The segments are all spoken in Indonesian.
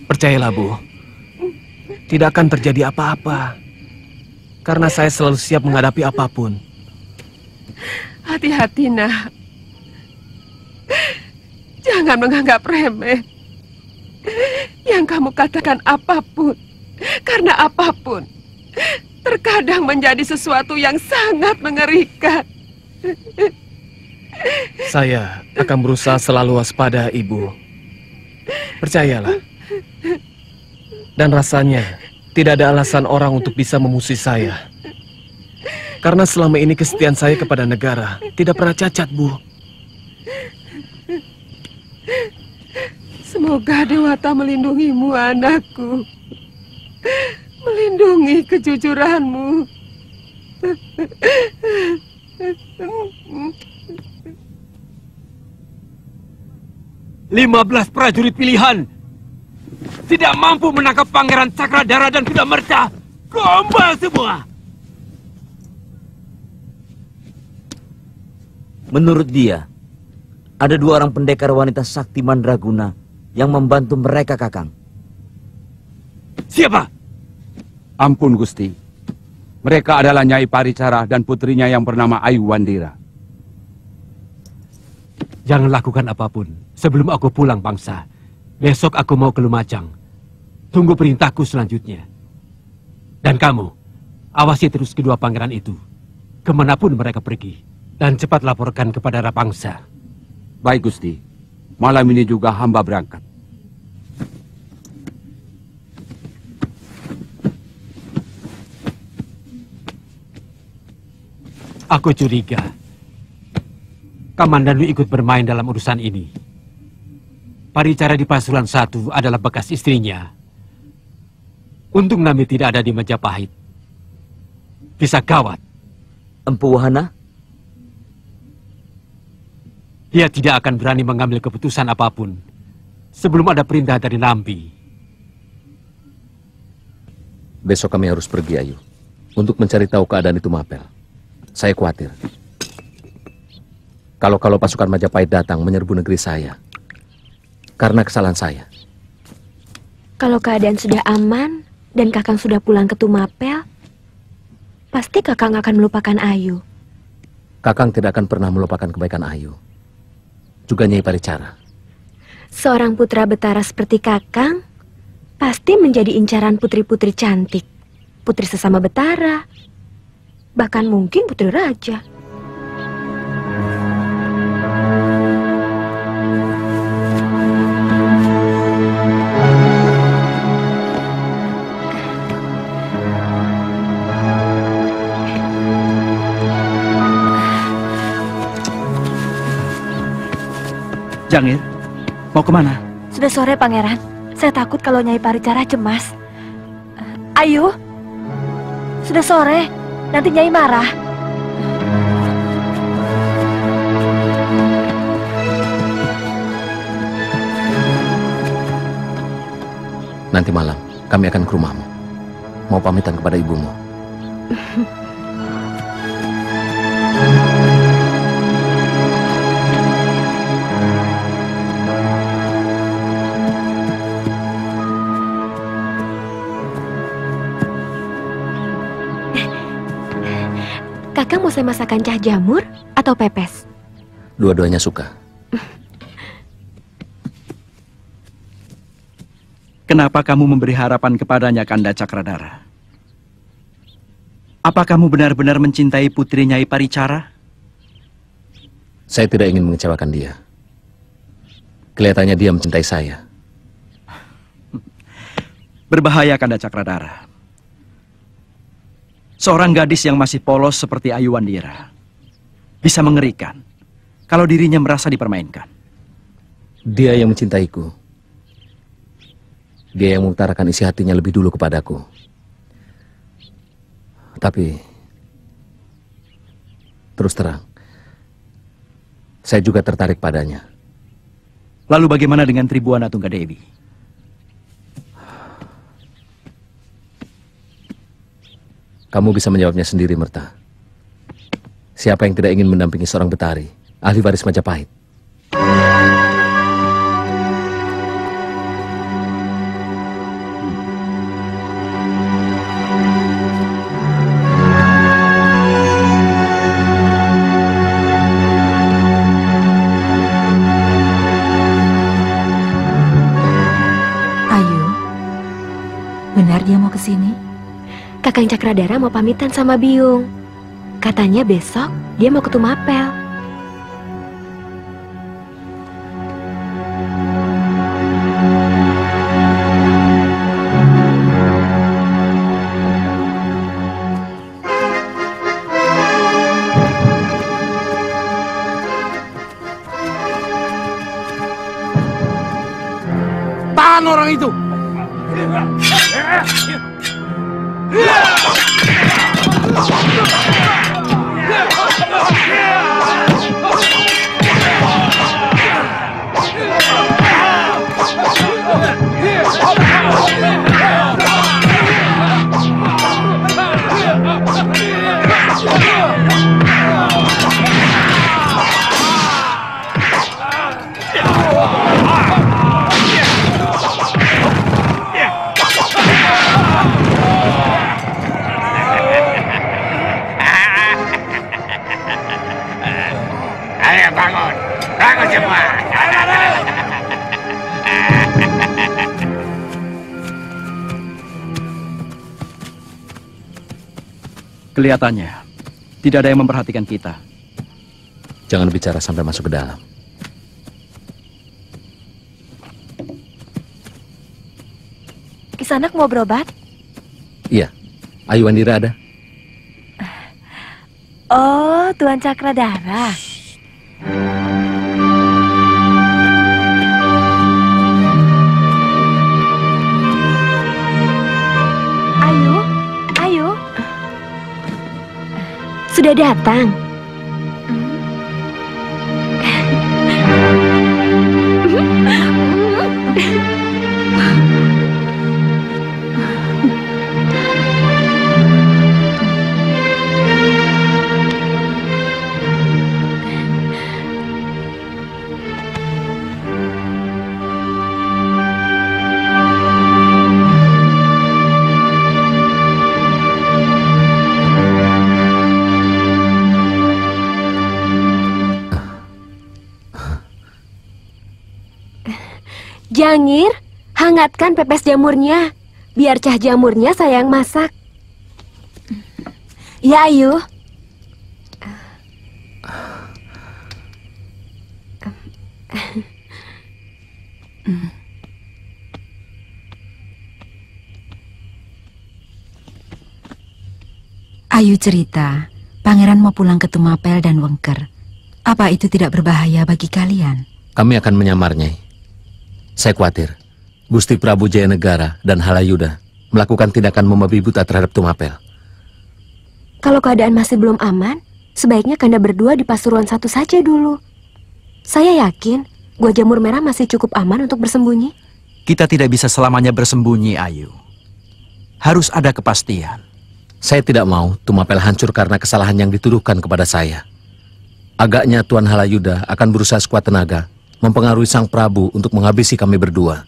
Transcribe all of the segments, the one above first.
Percayalah, Bu, tidak akan terjadi apa-apa, karena saya selalu siap menghadapi apapun. Hati-hati, nak. Jangan menganggap remeh yang kamu katakan apapun, karena apapun terkadang menjadi sesuatu yang sangat mengerikan. Saya akan berusaha selalu waspada, Ibu. Percayalah. Dan rasanya tidak ada alasan orang untuk bisa memusuhi saya. Karena selama ini kesetiaan saya kepada negara tidak pernah cacat, Bu. Semoga Dewata melindungimu, anakku. Melindungi kejujuranmu. 15 prajurit pilihan tidak mampu menangkap Pangeran Cakradhara dan Kuda Merta. Gombal semua. Menurut dia, ada 2 orang pendekar wanita sakti Mandraguna yang membantu mereka, Kakang. Siapa? Ampun, Gusti. Mereka adalah Nyai Paricara dan putrinya yang bernama Ayu Wandira. Jangan lakukan apapun sebelum aku pulang, Bangsa. Besok aku mau ke Lumajang. Tunggu perintahku selanjutnya. Dan kamu, awasi terus kedua pangeran itu. Kemanapun mereka pergi. Dan cepat laporkan kepada Rapangsa. Baik, Gusti. Malam ini juga hamba berangkat. Aku curiga Kamandanu ikut bermain dalam urusan ini. Paricara di Pasuruan 1 adalah bekas istrinya. Untung Nami tidak ada di Majapahit. Bisa gawat. Empu Wahana? Dia tidak akan berani mengambil keputusan apapun sebelum ada perintah dari Nambi. Besok kami harus pergi, Ayu, untuk mencari tahu keadaan itu Mapel. Saya khawatir. Kalau pasukan Majapahit datang menyerbu negeri saya, karena kesalahan saya. Kalau keadaan sudah aman dan Kakang sudah pulang ke Tumapel, pasti Kakang akan melupakan Ayu. Kakang tidak akan pernah melupakan kebaikan Ayu. Juga Nyai Paricara. Seorang putra Betara seperti Kakang pasti menjadi incaran putri-putri cantik, putri sesama Betara, bahkan mungkin putri raja. Jangir, mau kemana? Sudah sore, Pangeran. Saya takut kalau Nyai Paricara cemas. Ayu, sudah sore. Nanti Nyai marah. Nanti malam kami akan ke rumahmu. Mau pamitan kepada ibumu. Kakang mau saya masakan cah jamur atau pepes? Dua-duanya suka. Kenapa kamu memberi harapan kepadanya, Kanda Cakradara? Apa kamu benar-benar mencintai putri Nyai Paricara? Saya tidak ingin mengecewakan dia. Kelihatannya dia mencintai saya. Berbahaya, Kanda Cakradara. Seorang gadis yang masih polos seperti Ayu Wandira bisa mengerikan kalau dirinya merasa dipermainkan. Dia yang mencintaiku. Dia yang mengutarakan isi hatinya lebih dulu kepadaku. Tapi, terus terang, saya juga tertarik padanya. Lalu bagaimana dengan Tribuana Tunggadewi? Kamu bisa menjawabnya sendiri, Merta. Siapa yang tidak ingin mendampingi seorang Betari, ahli waris Majapahit? Ayu, benar dia mau ke sini? Kakang Cakradara mau pamitan sama Biung. Katanya besok dia mau ke Tumapel. Tahan orang itu! Ayo bangun, bangun semua. Kelihatannya tidak ada yang memperhatikan kita. Jangan bicara sampai masuk ke dalam. Kisanak mau berobat? Iya, Ayu Wandira ada. Oh, Tuan Cakradara. Ayu. Sudah datang. Jangir, hangatkan pepes jamurnya. Biar cah jamurnya saya yang masak. Ya, Ayu. Ayu cerita, pangeran mau pulang ke Tumapel dan Wengker. Apa itu tidak berbahaya bagi kalian? Kami akan menyamarnya. Saya khawatir Gusti Prabu Jayanegara dan Halayuda melakukan tindakan membabi buta terhadap Tumapel. Kalau keadaan masih belum aman, sebaiknya Kanda berdua di Pasuruan satu saja dulu. Saya yakin Gua Jamur Merah masih cukup aman untuk bersembunyi. Kita tidak bisa selamanya bersembunyi, Ayu. Harus ada kepastian. Saya tidak mau Tumapel hancur karena kesalahan yang dituduhkan kepada saya. Agaknya Tuan Halayuda akan berusaha sekuat tenaga mempengaruhi Sang Prabu untuk menghabisi kami berdua.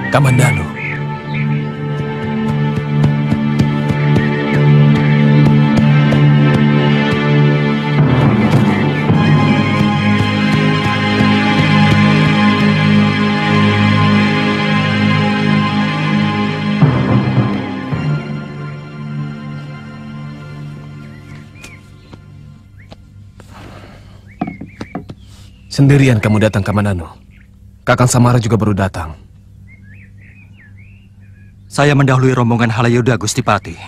Kamandanu. Sendirian kamu datang ke Kamandanu? Kakang Samara juga baru datang. Saya mendahului rombongan Halayuda, Gusti Pati.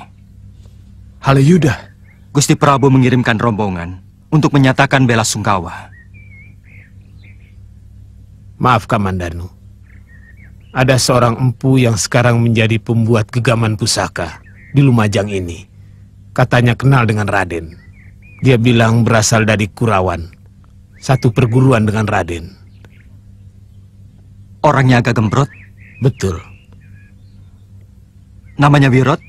Halayuda? Gusti Prabu mengirimkan rombongan untuk menyatakan bela sungkawa. Maaf Kamandanu, ada seorang empu yang sekarang menjadi pembuat gegaman pusaka di Lumajang ini. Katanya kenal dengan Raden. Dia bilang berasal dari Kurawan, satu perguruan dengan Raden. Orangnya agak gembrot? Betul. Namanya Wirot?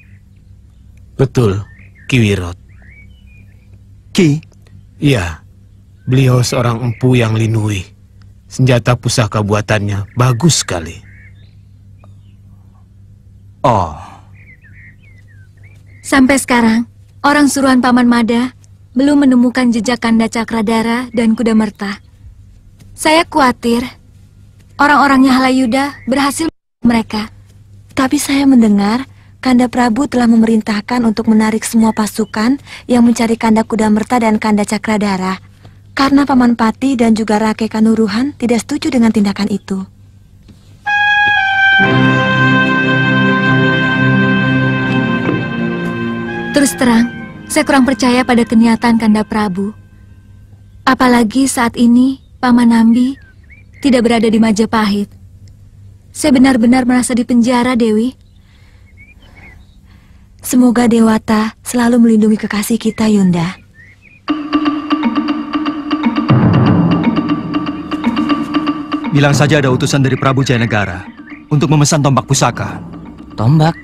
Betul, Ki Wirot. Ki? Iya, beliau seorang empu yang linui. Senjata pusaka buatannya bagus sekali. Oh. Sampai sekarang, orang suruhan Paman Mada belum menemukan jejak Kanda Cakradara dan Kuda Merta. Saya khawatir orang-orangnya Halayuda berhasil mereka. Tapi saya mendengar Kanda Prabu telah memerintahkan untuk menarik semua pasukan yang mencari Kanda Kuda Merta dan Kanda Cakradara. Karena Paman Pati dan juga Rake Kanuruhan tidak setuju dengan tindakan itu. Terus terang, saya kurang percaya pada kenyataan Kanda Prabu. Apalagi saat ini Paman Nambi tidak berada di Majapahit. Saya benar-benar merasa dipenjara, Dewi. Semoga Dewata selalu melindungi kekasih kita, Yunda. Bilang saja ada utusan dari Prabu Jayanegara untuk memesan tombak pusaka. Tombak?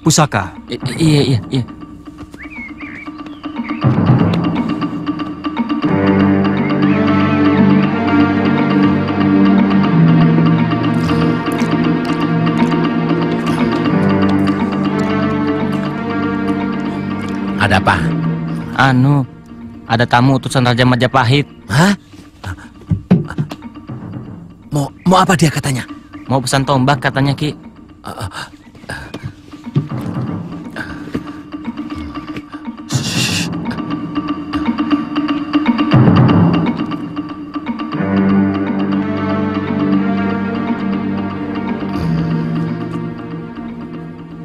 Pusaka. Iya. Ada apa? Ada tamu utusan Raja Majapahit. Hah? Mau apa dia katanya? Mau pesan tombak katanya, Ki.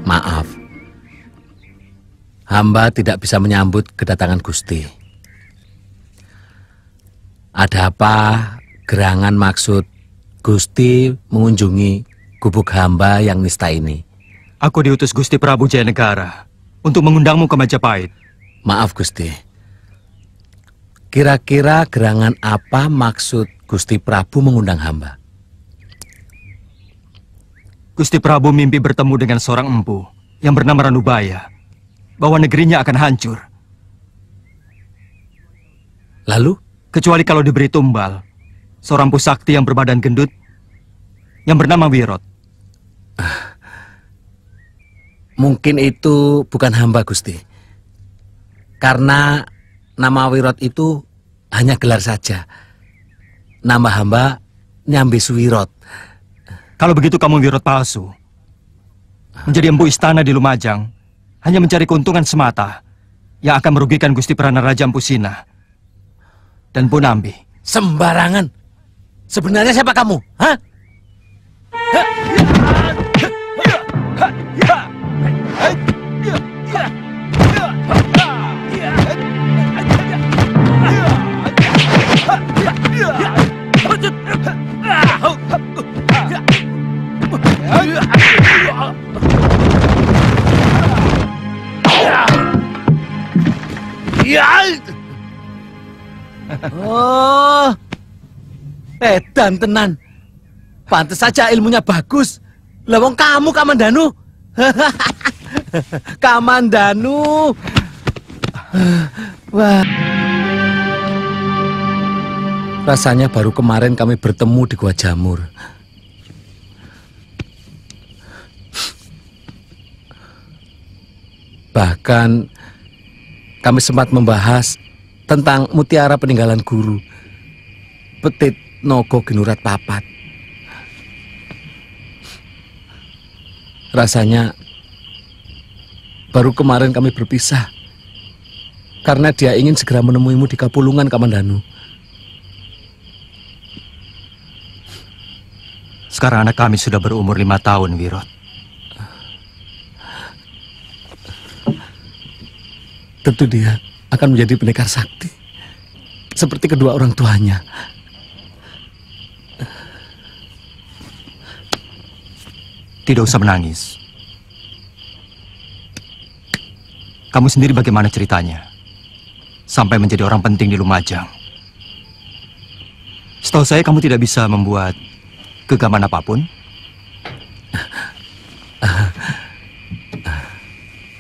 Maaf, hamba tidak bisa menyambut kedatangan Gusti. Ada apa gerangan maksud Gusti mengunjungi gubuk hamba yang nista ini? Aku diutus Gusti Prabu Jayanegara untuk mengundangmu ke Majapahit. Maaf Gusti, kira-kira gerangan apa maksud Gusti Prabu mengundang hamba? Gusti Prabu mimpi bertemu dengan seorang empu yang bernama Ranubaya, bahwa negerinya akan hancur. Lalu? Kecuali kalau diberi tumbal seorang pusakti yang berbadan gendut yang bernama Wirot. Mungkin itu bukan hamba Gusti, karena nama Wirot itu hanya gelar saja. Nama hamba Nyambi Suwirot. Kalau begitu kamu Wirot palsu. Menjadi empu istana di Lumajang hanya mencari keuntungan semata yang akan merugikan Gusti Prana Raja Empusina dan Bu Nambi. Sembarangan. Sebenarnya siapa kamu? Hah? Oh, edan tenan. Pantes saja ilmunya bagus. Lah wong kamu Kamandanu. Kamandanu. Wah. Rasanya baru kemarin kami bertemu di Gua Jamur. Bahkan kami sempat membahas tentang mutiara peninggalan guru, Petit Nogo Ginurat Papat. Rasanya baru kemarin kami berpisah karena dia ingin segera menemuimu di Kapulungan, Kamandanu. Sekarang anak kami sudah berumur 5 tahun, Wirot. Tentu dia akan menjadi pendekar sakti, seperti kedua orang tuanya. Tidak usah menangis. Kamu sendiri bagaimana ceritanya? Sampai menjadi orang penting di Lumajang. Setahu saya kamu tidak bisa membuat gegaman apapun.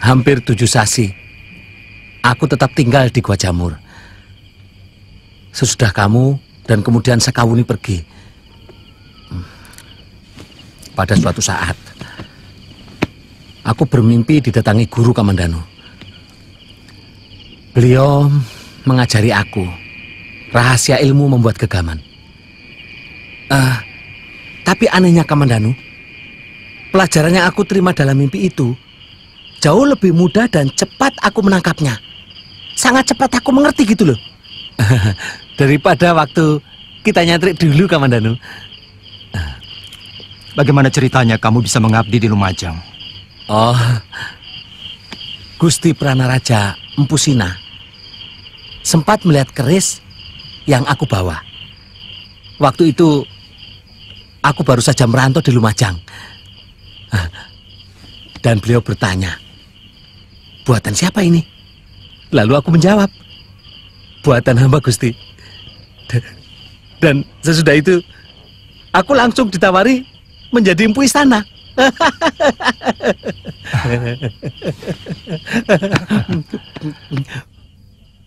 Hampir 7 sasi, aku tetap tinggal di Gua Jamur. Sesudah kamu dan kemudian Sekawuni pergi. Pada suatu saat, aku bermimpi didatangi guru Kamandanu. Beliau mengajari aku rahasia ilmu membuat gegaman. Tapi anehnya Kamandanu, pelajaran yang aku terima dalam mimpi itu jauh lebih mudah dan cepat aku menangkapnya. Sangat cepat aku mengerti gitu loh. Daripada waktu kita nyantrik dulu, Kamandanu. Bagaimana ceritanya kamu bisa mengabdi di Lumajang? Oh, Gusti Pranaraja Empu Sina sempat melihat keris yang aku bawa. Waktu itu aku baru saja merantau di Lumajang. Dan beliau bertanya, buatan siapa ini? Lalu aku menjawab, buatan hamba Gusti. Dan sesudah itu aku langsung ditawari menjadi empu istana.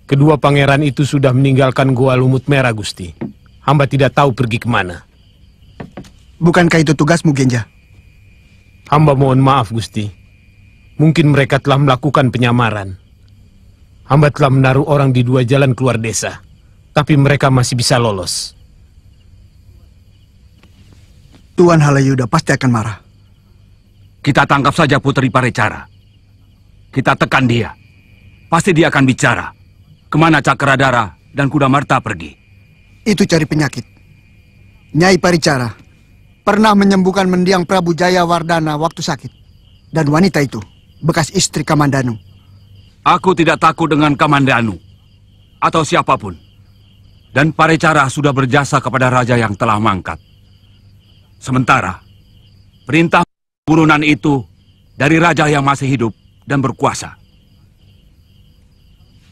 Kedua pangeran itu sudah meninggalkan Gua Lumut Merah, Gusti. Hamba tidak tahu pergi kemana. Bukankah itu tugasmu, Genja? Hamba mohon maaf, Gusti. Mungkin mereka telah melakukan penyamaran. Hamba telah menaruh orang di 2 jalan keluar desa, tapi mereka masih bisa lolos. Tuan Halayuda pasti akan marah. Kita tangkap saja Putri Parecara. Kita tekan dia. Pasti dia akan bicara. Kemana Cakradara dan Kuda Marta pergi? Itu cari penyakit. Nyai Parecara pernah menyembuhkan mendiang Prabu Jayawardana waktu sakit. Dan wanita itu bekas istri Kamandanu. Aku tidak takut dengan Kamandanu atau siapapun. Dan Parecara sudah berjasa kepada raja yang telah mangkat. Sementara perintah burunan itu dari raja yang masih hidup dan berkuasa.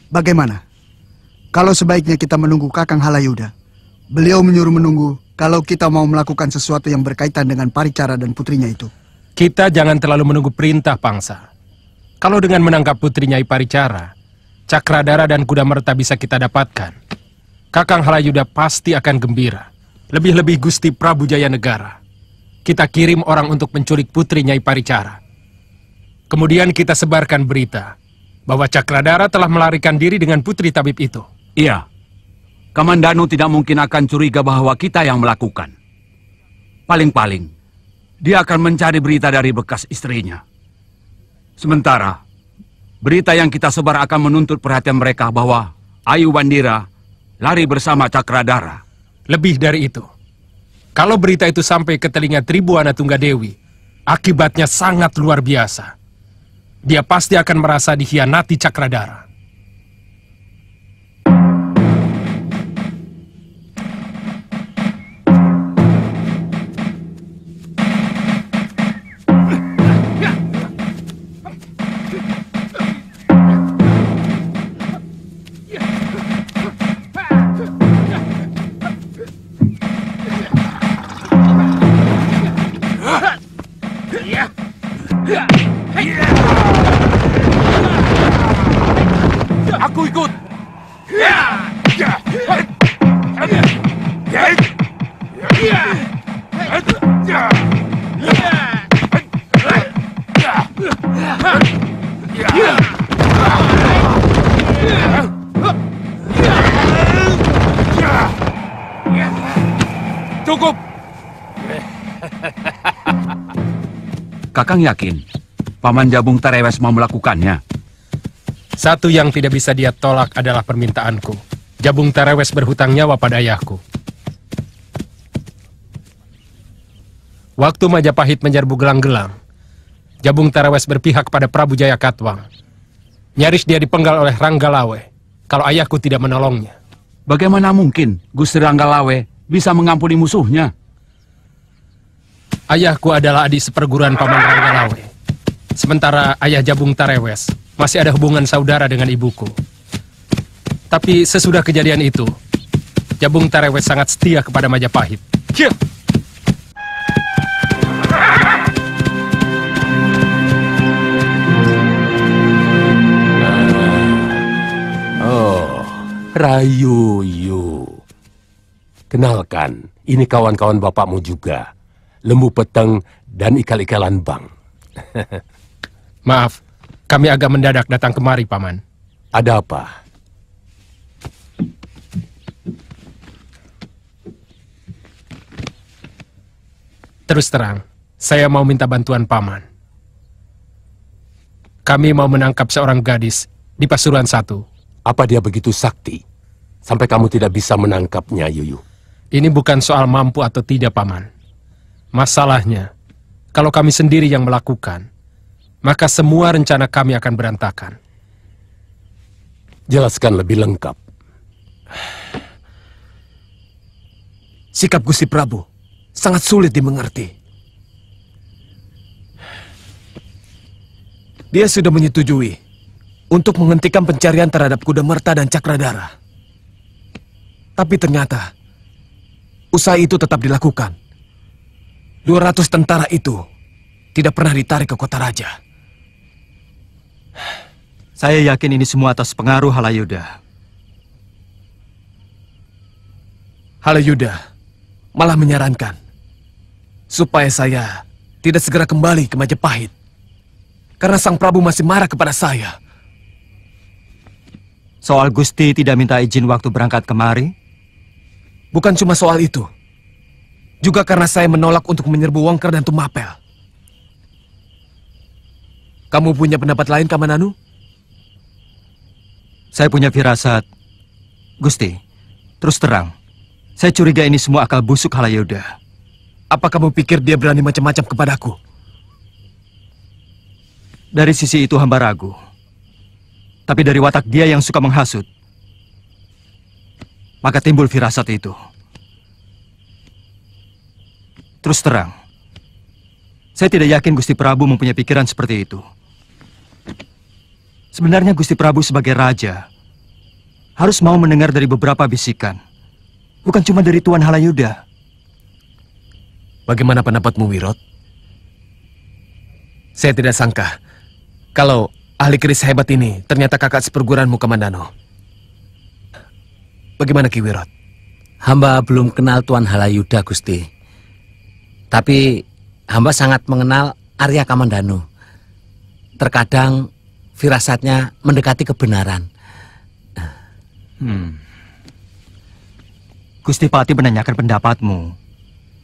Bagaimana? Kalau sebaiknya kita menunggu Kakang Halayuda. Beliau menyuruh menunggu kalau kita mau melakukan sesuatu yang berkaitan dengan Parecara dan putrinya itu. Kita jangan terlalu menunggu perintah, Pangsa. Kalau dengan menangkap putri Nyai Parecara, Cakradara dan Kuda Merta bisa kita dapatkan, Kakang Halayuda pasti akan gembira. Lebih-lebih Gusti Prabu Jayanegara. Kita kirim orang untuk menculik putri Nyai Parecara. Kemudian kita sebarkan berita bahwa Cakradara telah melarikan diri dengan putri tabib itu. Iya. Kamandanu tidak mungkin akan curiga bahwa kita yang melakukan. Paling-paling, dia akan mencari berita dari bekas istrinya. Sementara, berita yang kita sebar akan menuntut perhatian mereka bahwa Ayu Wandira lari bersama Cakradara. Lebih dari itu, kalau berita itu sampai ke telinga Tribuana Tunggadewi, akibatnya sangat luar biasa. Dia pasti akan merasa dikhianati Cakradara. Aku ikut. Cukup. Kakang yakin Paman Jabung Tarewes mau melakukannya? Satu yang tidak bisa dia tolak adalah permintaanku. Jabung Tarewes berhutang nyawa pada ayahku. Waktu Majapahit menyerbu Gelang-Gelang, Jabung Tarewes berpihak kepada Prabu Jayakatwang. Nyaris dia dipenggal oleh Ranggalawe kalau ayahku tidak menolongnya. Bagaimana mungkin Gusti Ranggalawe bisa mengampuni musuhnya? Ayahku adalah adik seperguruan Paman Ranggalawe. Sementara ayah Jabung Tarewes masih ada hubungan saudara dengan ibuku. Tapi sesudah kejadian itu, Jabung Tarewes sangat setia kepada Majapahit. Oh, Rayuyu. Kenalkan, ini kawan-kawan bapakmu juga. Lembu Peteng dan Ikal-ikalan Bang. Maaf, kami agak mendadak datang kemari, Paman. Ada apa? Terus terang, saya mau minta bantuan Paman. Kami mau menangkap seorang gadis di Pasuruan 1. Apa dia begitu sakti? Sampai kamu tidak bisa menangkapnya, Yuyu. Ini bukan soal mampu atau tidak, Paman. Masalahnya, kalau kami sendiri yang melakukan, maka semua rencana kami akan berantakan. Jelaskan lebih lengkap. Sikap Gusti Prabu sangat sulit dimengerti. Dia sudah menyetujui untuk menghentikan pencarian terhadap Kuda Merta dan Cakradara. Tapi ternyata usaha itu tetap dilakukan. 200 tentara itu tidak pernah ditarik ke kota raja. Saya yakin ini semua atas pengaruh Halayuda. Halayuda malah menyarankan supaya saya tidak segera kembali ke Majapahit karena Sang Prabu masih marah kepada saya. Soal Gusti tidak minta izin waktu berangkat kemari? Bukan cuma soal itu. Juga karena saya menolak untuk menyerbu Wongker dan Tumapel. Kamu punya pendapat lain, Kamananu? Saya punya firasat. Gusti, terus terang, saya curiga ini semua akal busuk Halayuda. Apa kamu pikir dia berani macam-macam kepadaku? Dari sisi itu hamba ragu. Tapi dari watak dia yang suka menghasut, maka timbul firasat itu. Terus terang, saya tidak yakin Gusti Prabu mempunyai pikiran seperti itu. Sebenarnya Gusti Prabu sebagai raja harus mau mendengar dari beberapa bisikan, bukan cuma dari Tuan Halayuda. Bagaimana pendapatmu, Wirot? Saya tidak sangka kalau ahli keris hebat ini ternyata kakak seperguruanmu, Kamandano. Bagaimana, Ki Wirot? Hamba belum kenal Tuan Halayuda, Gusti. Tapi hamba sangat mengenal Arya Kamandanu. Terkadang firasatnya mendekati kebenaran. Gusti Pati menanyakan pendapatmu.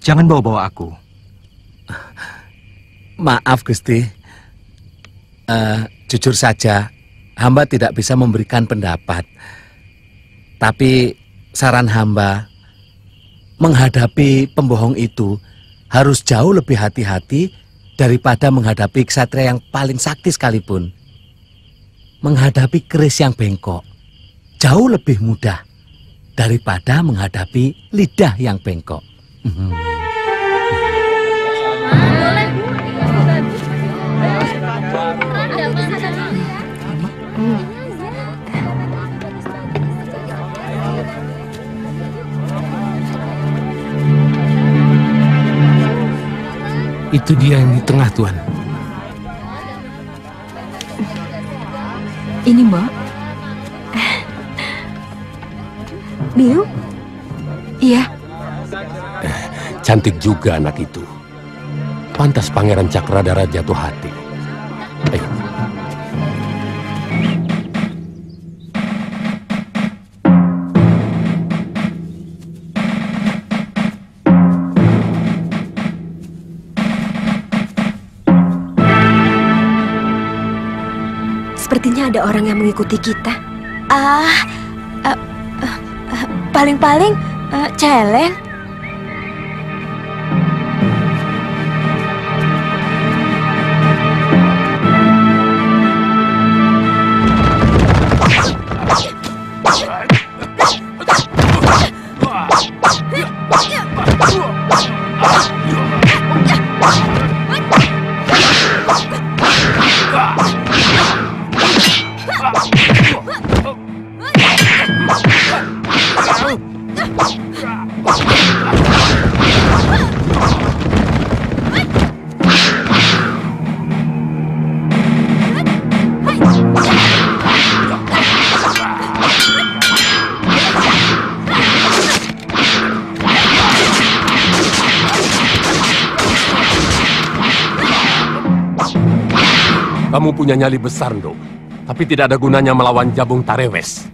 Jangan bawa-bawa aku. Maaf, Gusti. Jujur saja, hamba tidak bisa memberikan pendapat. Tapi saran hamba, menghadapi pembohong itu harus jauh lebih hati-hati daripada menghadapi ksatria yang paling sakti sekalipun. Menghadapi keris yang bengkok jauh lebih mudah daripada menghadapi lidah yang bengkok. Itu dia yang di tengah, Tuan. Ini, Mbak. Biu? Iya. Cantik juga anak itu. Pantas Pangeran Cakradara jatuh hati. Ayo. Sepertinya ada orang yang mengikuti kita. Paling-paling celeng. Kamu punya nyali besar, Nduk. Tapi tidak ada gunanya melawan Jabung Tarewes.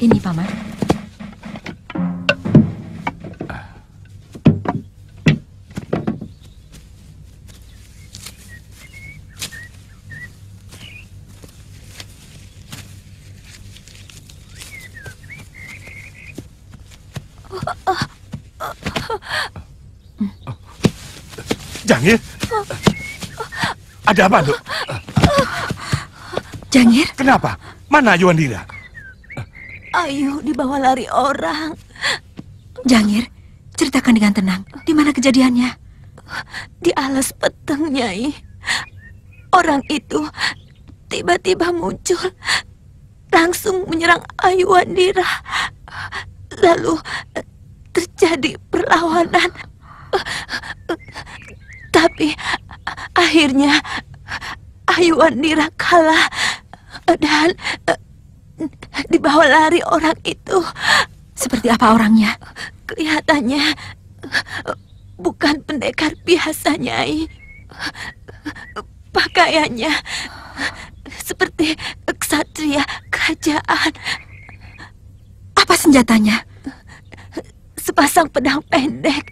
Ini, Paman. Jangir? Ada apa, Nduk? Jangir? Kenapa? Mana Yuandira? Ayu dibawa lari orang. Jangir, ceritakan dengan tenang. Di mana kejadiannya? Di alas peteng, Nyai. Orang itu tiba-tiba muncul, langsung menyerang Ayu Wandira. Lalu terjadi perlawanan. Tapi akhirnya Ayu Wandira kalah dan dibawa lari orang itu. Seperti apa orangnya? Kelihatannya bukan pendekar biasa, Nyai. Pakaiannya seperti ksatria kerajaan. Apa senjatanya? Sepasang pedang pendek.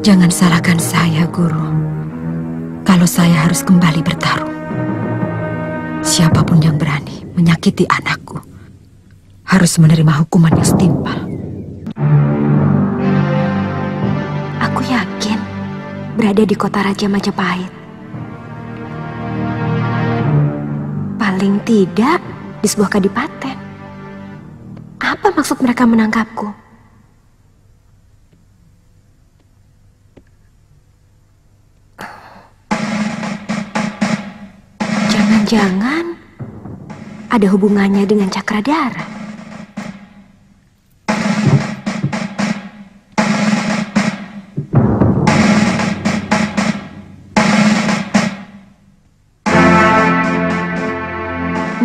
Jangan salahkan saya, Guru. Kalau saya harus kembali bertarung, siapapun yang berani menyakiti anakku harus menerima hukuman yang setimpal. Aku yakin berada di kota Raja Majapahit. Paling tidak di sebuah kadipaten. Apa maksud mereka menangkapku? Jangan ada hubungannya dengan Cakradara.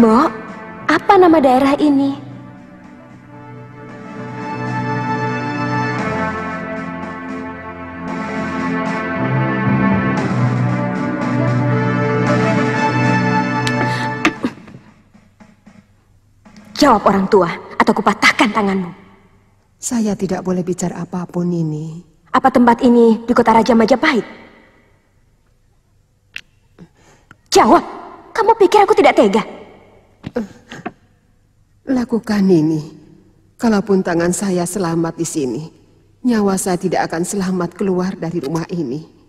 Mbok, apa nama daerah ini? Jawab, orang tua, atau kupatahkan tanganmu. Saya tidak boleh bicara apapun ini. Apa tempat ini di kota Raja Majapahit? Jawab, kamu pikir aku tidak tega? Lakukan ini. Kalaupun tangan saya selamat di sini, nyawa saya tidak akan selamat keluar dari rumah ini.